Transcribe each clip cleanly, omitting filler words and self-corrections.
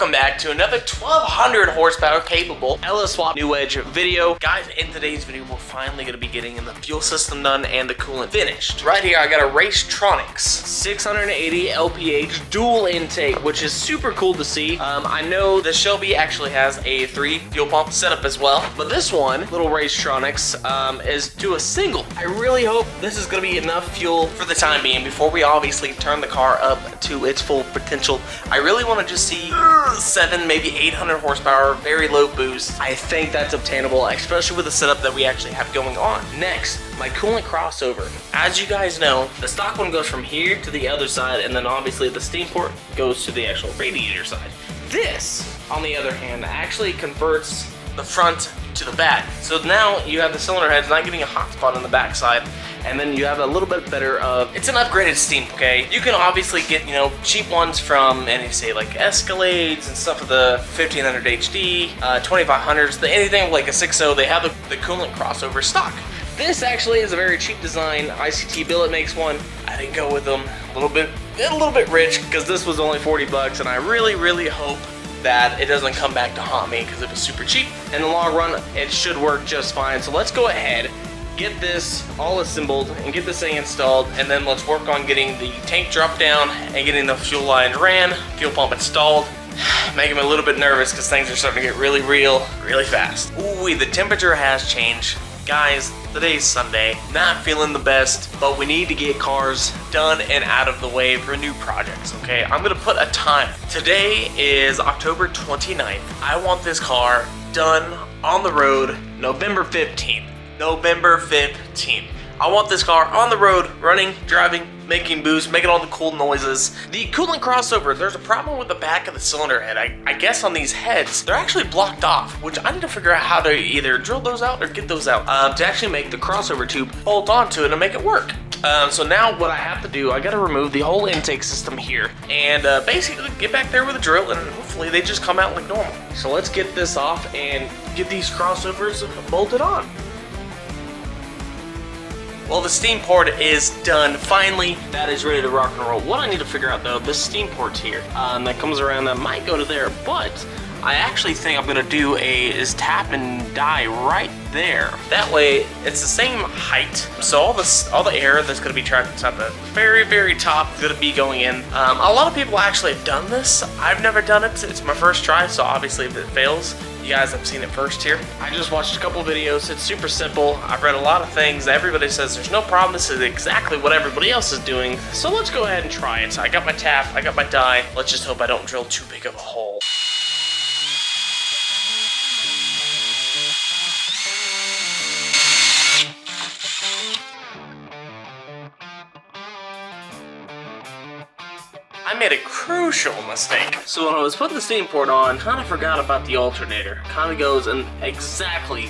welcome back to another 1200 horsepower capable LS swap new edge video. Guys, in today's video, we're finally going to be getting the fuel system done and the coolant finished. Right here, I got a Racetronics 680 LPH dual intake, which is super cool to see. I know the Shelby actually has a 3 fuel pump setup as well, but this one, little Racetronics, is to a single. I really hope this is going to be enough fuel for the time being before we obviously turn the car up to its full potential. I really want to just see 7, maybe 800 horsepower, very low boost. I think that's obtainable, especially with the setup that we actually have going on. Next, my coolant crossover. As you guys know, the stock one goes from here to the other side, and then obviously the steam port goes to the actual radiator side. This, on the other hand, actually converts the front to the back. So now you have the cylinder heads not getting a hot spot on the back side, and then you have a little bit better of, it's an upgraded steam, okay? You can obviously get, you know, cheap ones from, any say like Escalades and stuff of the 1500 HD, 2500s, anything like a 6.0, they have the coolant crossover stock. This actually is a very cheap design. ICT Billet makes one. I didn't go with them. A little bit rich, because this was only 40 bucks, and I really hope that it doesn't come back to haunt me because it was super cheap. In the long run, it should work just fine. So let's go ahead, get this all assembled and get this thing installed, and then let's work on getting the tank dropped down and getting the fuel lines ran, fuel pump installed. Making me a little bit nervous because things are starting to get really fast. Ooh, the temperature has changed. Guys, today's Sunday, not feeling the best, but we need to get cars done and out of the way for new projects, okay? I'm gonna put a time. Today is October 29th. I want this car done on the road November 15th. November 15th. I want this car on the road, running, driving, making boost, making all the cool noises. The coolant crossover, there's a problem with the back of the cylinder head. I guess on these heads, they're actually blocked off, which I need to figure out how to either drill those out or get those out to actually make the crossover tube hold onto it and make it work. So now what I have to do, I gotta remove the whole intake system here and basically get back there with a drill, and hopefully they just come out like normal. So let's get this off and get these crossovers bolted on. Well, the steam port is done. Finally, that is ready to rock and roll. What I need to figure out though, this steam port's here. That comes around, that might go to there, but I actually think I'm gonna do is tap and die right there. That way, it's the same height. So all the air that's gonna be trapped inside the very top is gonna be going in. A lot of people actually have done this. I've never done it. It's my first try, so obviously if it fails, you guys have seen it first here. I just watched a couple videos. It's super simple. I've read a lot of things. Everybody says there's no problem. This is exactly what everybody else is doing. So let's go ahead and try it. So I got my tap, I got my die. Let's just hope I don't drill too big of a hole. I made a crucial mistake. So when I was putting the steam port on, kind of forgot about the alternator. Kind of goes in exactly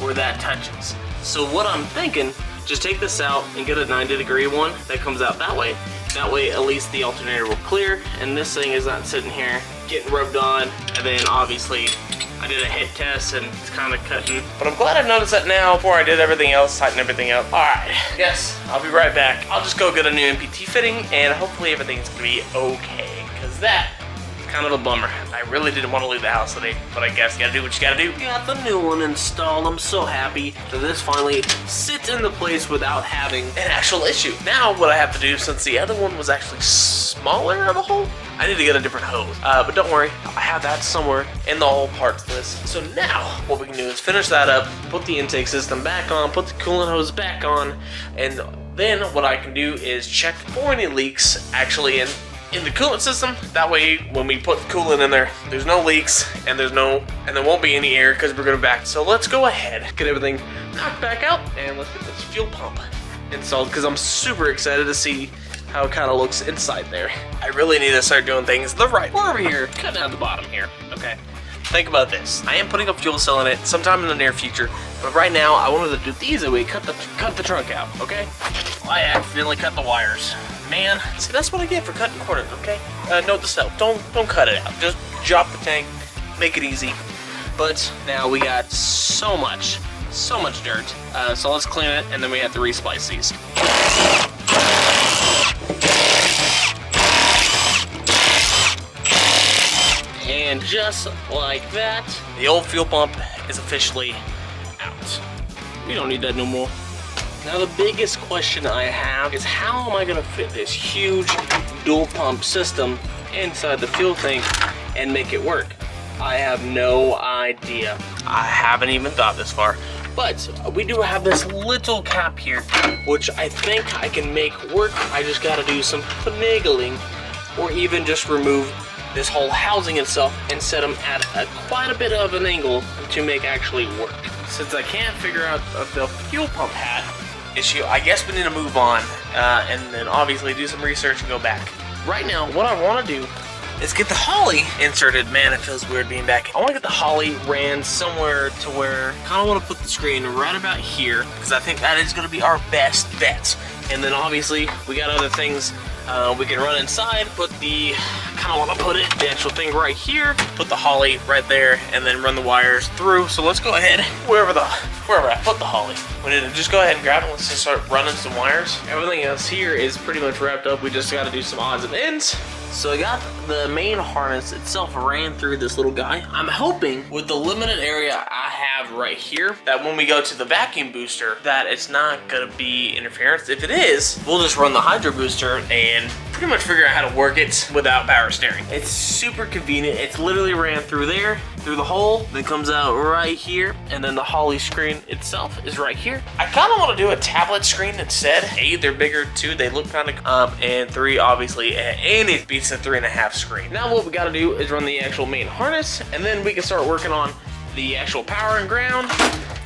where that touches. So what I'm thinking, just take this out and get a 90-degree one that comes out that way. That way at least the alternator will clear and this thing is not sitting here getting rubbed on. And then obviously I did a hit test and it's kind of cutting. But I'm glad I noticed that now before I did everything else, tighten everything up. Alright, yes, I'll be right back. I'll just go get a new MPT fitting and hopefully everything's gonna be okay. Because that is kind of a bummer. I really didn't want to leave the house today, but I guess you gotta do what you gotta do. Got the new one installed. I'm so happy that this finally sits into place without having an actual issue. Now what I have to do, since the other one was actually smaller of a hole, I need to get a different hose, but don't worry, I have that somewhere in the whole parts list. So now, what we can do is finish that up, put the intake system back on, put the coolant hose back on, and then what I can do is check for any leaks actually in the coolant system. That way, when we put the coolant in there, there's no leaks, and there won't be any air because we're gonna back. So let's go ahead, get everything knocked back out, and let's get this fuel pump installed because I'm super excited to see how it kind of looks inside there. I really need to start doing things the right way. We're over here, cutting out the bottom here, okay? Think about this. I am putting a fuel cell in it sometime in the near future, but right now I wanted to do the easy way, cut the trunk out, okay? I accidentally cut the wires. Man, see, that's what I get for cutting corners, okay? Note to self, don't cut it out. Just drop the tank, make it easy. But now we got so much dirt. So let's clean it, and then we have to resplice these. And just like that, the old fuel pump is officially out. We don't need that no more. Now the biggest question I have is how am I gonna fit this huge dual pump system inside the fuel tank and make it work? I have no idea. I haven't even thought this far. But we do have this little cap here, which I think I can make work. I just gotta do some finagling, or even just remove this whole housing itself and set them at quite a bit of an angle to make actually work. Since I can't figure out the fuel pump hat issue, I guess we need to move on and then obviously do some research and go back. Right now, what I want to do is get the holley inserted. Man, it feels weird being back. I want to get the holley ran somewhere to where I kind of want to put the screen right about here, because I think that is going to be our best bet. And then obviously we got other things we can run inside. Put the, kind of want to put it, the actual thing right here. Put the holley right there, and then run the wires through. So let's go ahead, wherever I put the holley, we need to just go ahead and grab it. Let's just start running some wires. Everything else here is pretty much wrapped up. We just got to do some odds and ends. So I got the main harness itself ran through this little guy. I'm hoping with the limited area I have right here that when we go to the vacuum booster that it's not gonna be interference. If it is, we'll just run the hydro booster and pretty much figure out how to work it without power steering. It's super convenient. It's literally ran through there, through the hole, then comes out right here, and then the holley screen itself is right here. I kind of want to do a tablet screen instead. A, they're bigger. 2, they look kind of, and 3, obviously, and it beats the 3.5 screen. Now what we got to do is run the actual main harness, and then we can start working on the actual power and ground,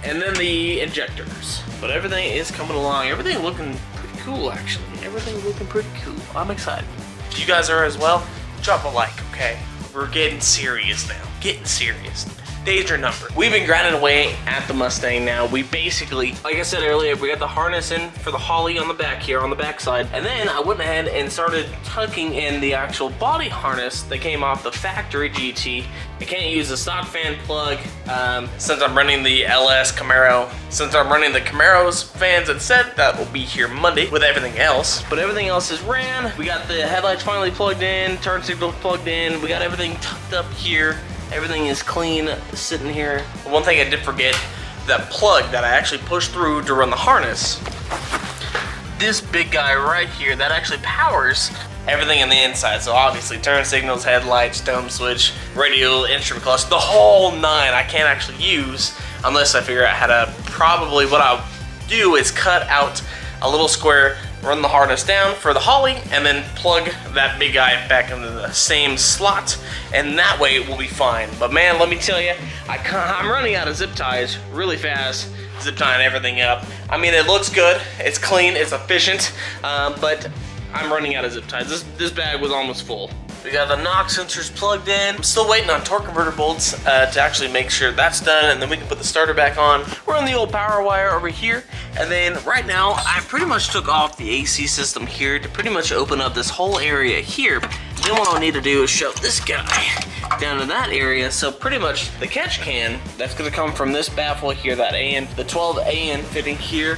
and then the injectors. But everything is coming along. Everything looking pretty cool, actually. Everything's looking pretty cool. I'm excited. If you guys are as well, drop a like, okay? We're getting serious now. Getting serious. Days are numbered. We've been grinding away at the Mustang now. We basically, like I said earlier, we got the harness in for the holley on the back here, on the back side. And then I went ahead and started tucking in the actual body harness that came off the factory GT. I can't use the stock fan plug since I'm running the LS Camaro. Since I'm running the Camaro's fans instead, that will be here Monday with everything else. But everything else is ran. We got the headlights finally plugged in, turn signals plugged in. We got everything tucked up here. Everything is clean sitting here. One thing I did forget, that plug that I actually pushed through to run the harness, this big guy right here, that actually powers everything on the inside. So obviously turn signals, headlights, dome switch, radio, instrument clutch, the whole 9 I can't actually use unless I figure out how to. Probably what I'll do is cut out a little square, run the harness down for the holley, and then plug that big guy back into the same slot, and that way it will be fine. But man, let me tell you, I'm running out of zip ties really fast, zip tying everything up. I mean, it looks good, it's clean, it's efficient, but I'm running out of zip ties. This bag was almost full. We got the knock sensors plugged in. I'm still waiting on torque converter bolts to actually make sure that's done, and then we can put the starter back on. We're on the old power wire over here, and then right now I pretty much took off the AC system here to pretty much open up this whole area here. Then what I'll need to do is shove this guy down to that area, so pretty much the catch can that's gonna come from this baffle here, that AN, the 12 AN fitting here,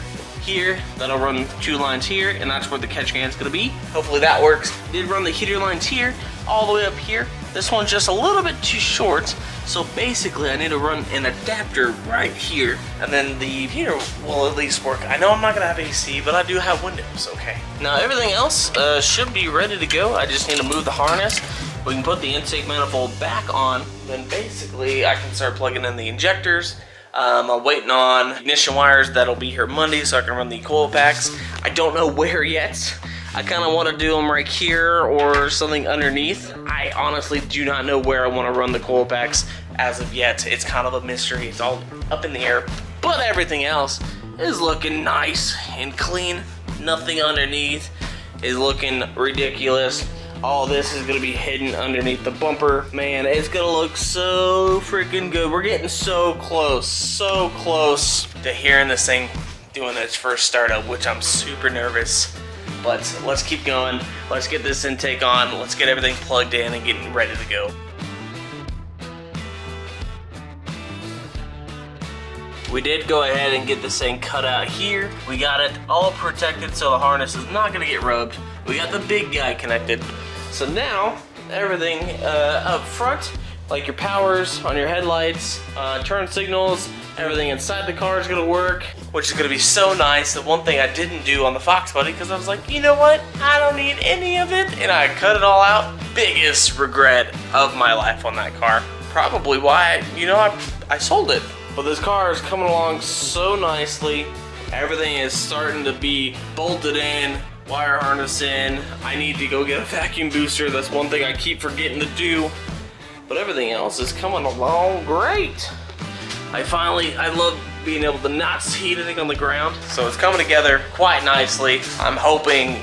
that'll run 2 lines here, and that's where the catch can is gonna be. Hopefully that works. Did run the heater lines here, all the way up here. This one's just a little bit too short, so basically I need to run an adapter right here, and then the heater will at least work. I know I'm not gonna have AC, but I do have windows, okay. Now everything else should be ready to go. I just need to move the harness. We can put the intake manifold back on, then basically I can start plugging in the injectors. I'm waiting on ignition wires that'll be here Monday so I can run the coil packs. I don't know where yet. I kind of want to do them right here or something underneath. I honestly do not know where I want to run the coil packs as of yet. It's kind of a mystery. It's all up in the air. But everything else is looking nice and clean. Nothing underneath is looking ridiculous. All this is gonna be hidden underneath the bumper. Man, it's gonna look so freaking good. We're getting so close to hearing this thing doing its first startup, which I'm super nervous. But let's keep going. Let's get this intake on. Let's get everything plugged in and getting ready to go. We did go ahead and get this thing cut out here. We got it all protected so the harness is not gonna get rubbed. We got the big guy connected. So now, everything up front, like your powers on your headlights, turn signals, everything inside the car is gonna work, which is gonna be so nice. The one thing I didn't do on the foxbody, because I was like, you know what, I don't need any of it, and I cut it all out. Biggest regret of my life on that car. Probably why, I sold it. But this car is coming along so nicely. Everything is starting to be bolted in, wire harness in. I need to go get a vacuum booster. That's one thing I keep forgetting to do. But everything else is coming along great. I love being able to not see anything on the ground. So it's coming together quite nicely. I'm hoping,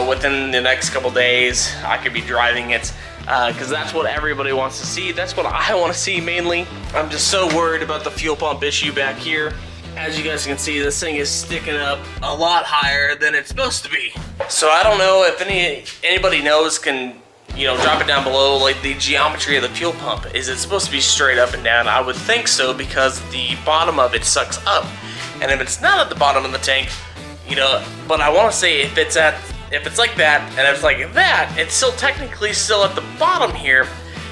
within the next couple days, I could be driving it. Because that's what everybody wants to see. That's what I want to see mainly. I'm just so worried about the fuel pump issue back here. As you guys can see, this thing is sticking up a lot higher than it's supposed to be. So I don't know if anybody knows, can drop it down below, like the geometry of the fuel pump. Is it supposed to be straight up and down? I would think so, because the bottom of it sucks up. And if it's not at the bottom of the tank, but I want to say if it's like that and it's like that, it's still technically still at the bottom here,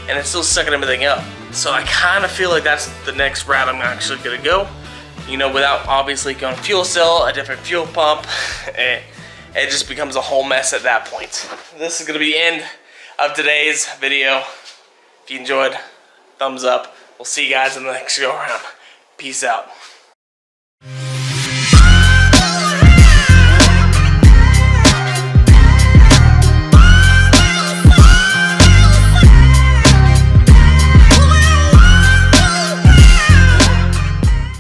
and it's still sucking everything up. So I kind of feel like that's the next route I'm actually gonna go. Without obviously going fuel cell, a different fuel pump, it just becomes a whole mess at that point. This is gonna be the end of today's video. If you enjoyed, thumbs up. We'll see you guys in the next go around. Peace out.